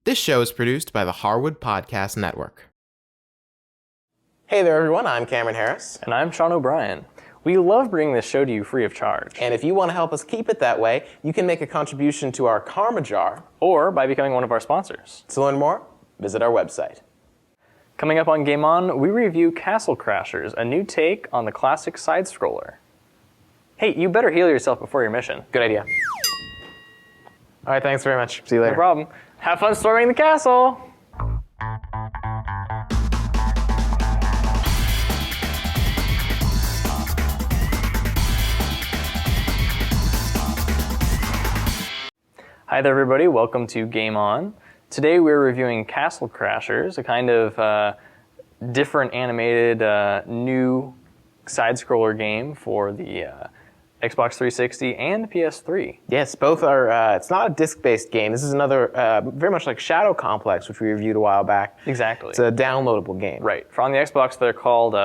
This show is produced by the Harwood Podcast Network. Hey there, everyone. I'm Cameron Harris. And I'm Sean O'Brien. We love bringing this show to you free of charge. And if you want to help us keep it that way, you can make a contribution to our Karma Jar. Or by becoming one of our sponsors. To learn more, visit our website. Coming up on Game On, we review Castle Crashers, a new take on the classic side-scroller. Hey, you better heal yourself before your mission. Good idea. All right, thanks very much. See you later. No problem. Have fun storming the castle! Hi there, everybody. Welcome to Game On. Today we're reviewing Castle Crashers, a kind of different animated new side-scroller game for the Xbox 360 and PS3. Yes, both are, it's not a disc-based game. This is another, very much like Shadow Complex, which we reviewed a while back. Exactly. It's a downloadable game. Right. For on the Xbox, they're called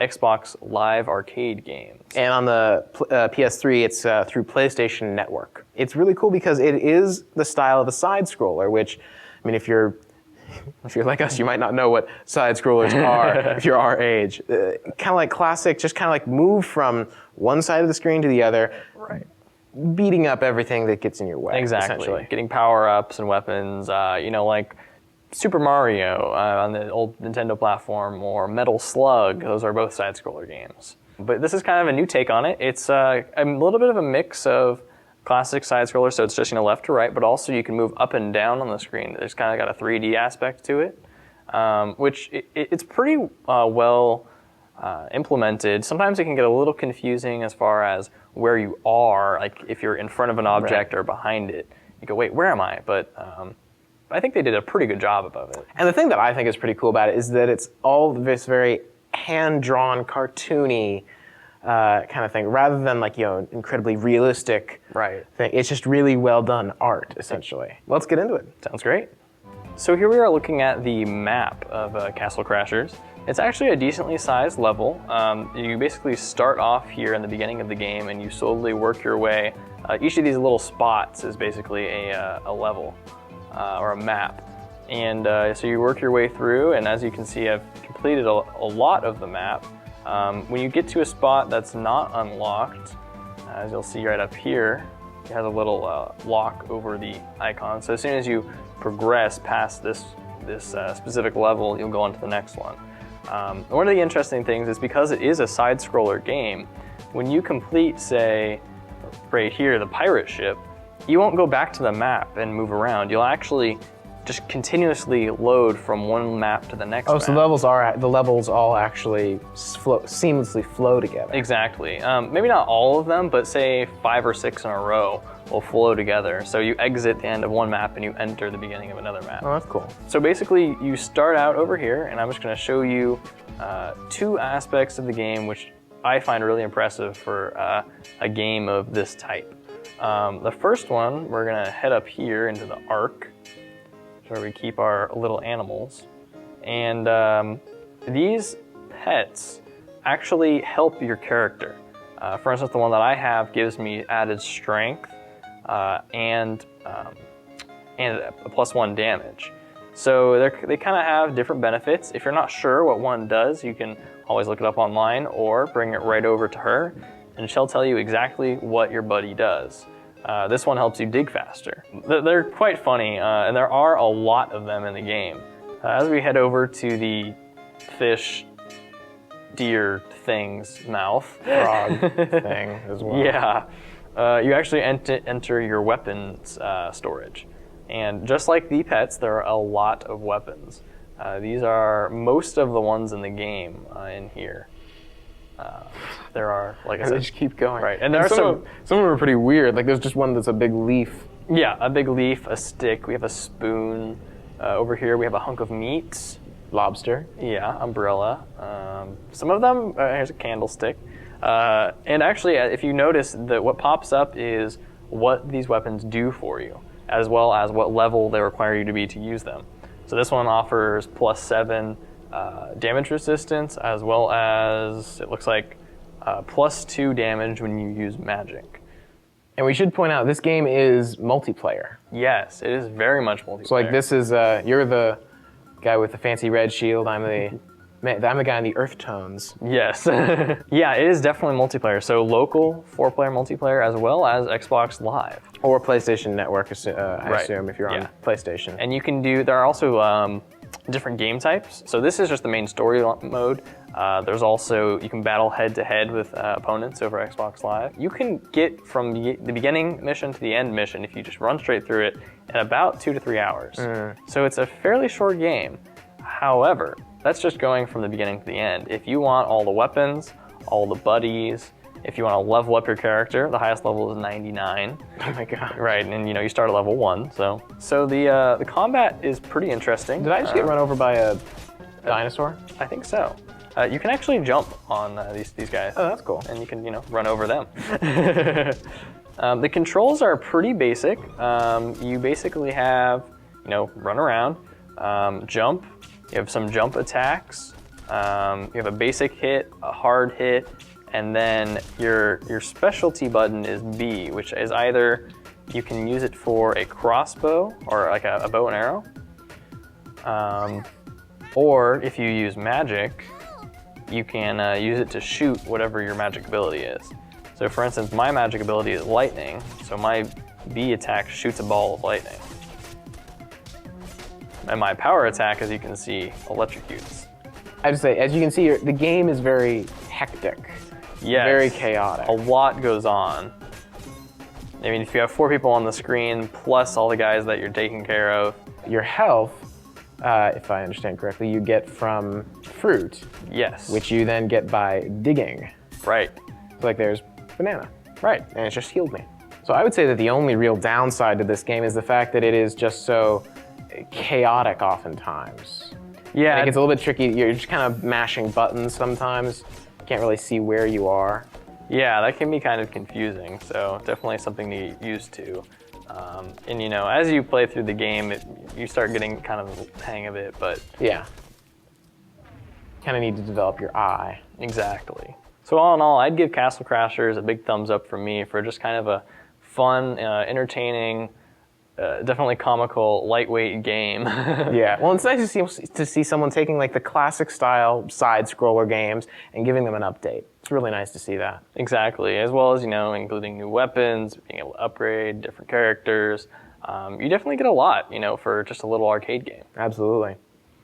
Xbox Live Arcade games. And on the PS3, it's through PlayStation Network. It's really cool because it is the style of a side-scroller, which, I mean, if you're like us, you might not know what side-scrollers are if you're our age. Kind of like classic, just kind of like move from one side of the screen to the other, Right. beating up everything that gets in your way. Exactly. Essentially. Getting power-ups and weapons, like Super Mario on the old Nintendo platform, or Metal Slug. Those are both side-scroller games. But this is kind of a new take on it. It's a little bit of a mix of classic side-scroller, so it's just left to right, but also you can move up and down on the screen. There's kind of got a 3D aspect to it, which it's pretty well implemented. Sometimes it can get a little confusing as far as where you are, like if you're in front of an object or behind it. You go, wait, where am I? But I think they did a pretty good job of it. And the thing that I think is pretty cool about it is that it's all this very hand-drawn, cartoony kind of thing, rather than like, incredibly realistic thing. It's just really well done art, essentially. Let's get into it. Sounds great. So here we are looking at the map of Castle Crashers. It's actually a decently sized level. You basically start off here in the beginning of the game and you slowly work your way. Each of these little spots is basically a level or a map. And so you work your way through, and as you can see, I've completed a lot of the map. When you get to a spot that's not unlocked, as you'll see right up here, it has a little lock over the icon. So as soon as you progress past this specific level, you'll go on to the next one. One of the interesting things is because it is a side-scroller game, when you complete, say, right here, the pirate ship, you won't go back to the map and move around. You'll actually just continuously load from one map to the next map. So the levels all actually seamlessly flow together. Exactly. Maybe not all of them, but say 5 or 6 in a row will flow together. So you exit the end of one map and you enter the beginning of another map. Oh, that's cool. So basically, you start out over here, and I'm just going to show you 2 aspects of the game which I find really impressive for a game of this type. The first one, we're going to head up here into the Ark, where we keep our little animals. And these pets actually help your character. For instance, the one that I have gives me added strength and a +1 damage. So they kind of have different benefits. If you're not sure what one does, you can always look it up online or bring it right over to her, and she'll tell you exactly what your buddy does. This one helps you dig faster. They're quite funny, and there are a lot of them in the game. As we head over to the fish, deer thing's mouth. Frog thing as well. Yeah. You actually enter your weapons storage. And just like the pets, there are a lot of weapons. These are most of the ones in the game in here. There are, like I said, they just keep going. Right, and there are some of them are pretty weird. Like there's just one that's a big leaf. Yeah, a big leaf, a stick. We have a spoon. Over here we have a hunk of meat. Lobster. Yeah, umbrella. Some of them. Here's a candlestick. And actually, if you notice, that what pops up is what these weapons do for you, as well as what level they require you to be to use them. So this one offers +7 damage resistance, as well as, it looks like, +2 damage when you use magic. And we should point out this game is multiplayer. Yes, it is very much multiplayer. So like this is you're the guy with the fancy red shield. I'm the guy in the earth tones. Yes. Yeah, it is definitely multiplayer. So local 4-player multiplayer as well as Xbox Live. Or PlayStation Network, I Right. assume, if you're on Yeah. PlayStation. And you can there are also different game types. So this is just the main story mode. There's also, you can battle head to head with opponents over Xbox Live. You can get from the beginning mission to the end mission if you just run straight through it in about 2 to 3 hours. So it's a fairly short game. However, that's just going from the beginning to the end. If you want all the weapons, all the buddies, if you want to level up your character, the highest level is 99. Oh my god. Right, and you start at level 1. So the combat is pretty interesting. Did I just get run over by a dinosaur? I think so. You can actually jump on these guys. Oh, that's cool. And you can run over them. The controls are pretty basic. You basically have run around, jump. You have some jump attacks. You have a basic hit, a hard hit, and then your specialty button is B, which is either you can use it for a crossbow or like a bow and arrow, or if you use magic, you can use it to shoot whatever your magic ability is. So for instance, my magic ability is lightning, so my B attack shoots a ball of lightning. And my power attack, as you can see, electrocutes. I have to say, as you can see, the game is very hectic. Yes. Very chaotic. A lot goes on. I mean, if you have 4 people on the screen, plus all the guys that you're taking care of. Your health, if I understand correctly, you get from fruit, Yes. which you then get by digging. Right. So like there's banana, Right. and it just healed me. So I would say that the only real downside to this game is the fact that it is just so chaotic oftentimes. Yeah. It gets a little bit tricky. You're just kind of mashing buttons sometimes. You can't really see where you are. Yeah, that can be kind of confusing. So definitely something to get used to. And as you play through the game, you start getting kind of the hang of it. But Yeah. Kind of need to develop your eye. exactly. So all in all, I'd give Castle Crashers a big thumbs up from me for just kind of a fun, entertaining, definitely comical, lightweight game. Yeah. Well, it's nice to see someone taking like the classic style side scroller games and giving them an update. It's really nice to see that. Exactly, as well as including new weapons, being able to upgrade different characters. You definitely get a lot, for just a little arcade game. Absolutely.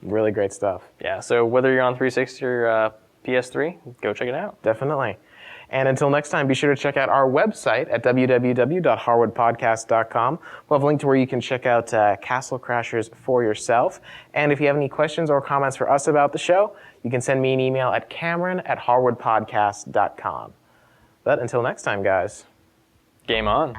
Really great stuff. Yeah. So whether you're on 360 or PS3, go check it out. Definitely. And until next time, be sure to check out our website at www.harwoodpodcast.com. We'll have a link to where you can check out Castle Crashers for yourself. And if you have any questions or comments for us about the show, you can send me an email at cameron@harwoodpodcast.com. But until next time, guys. Game on.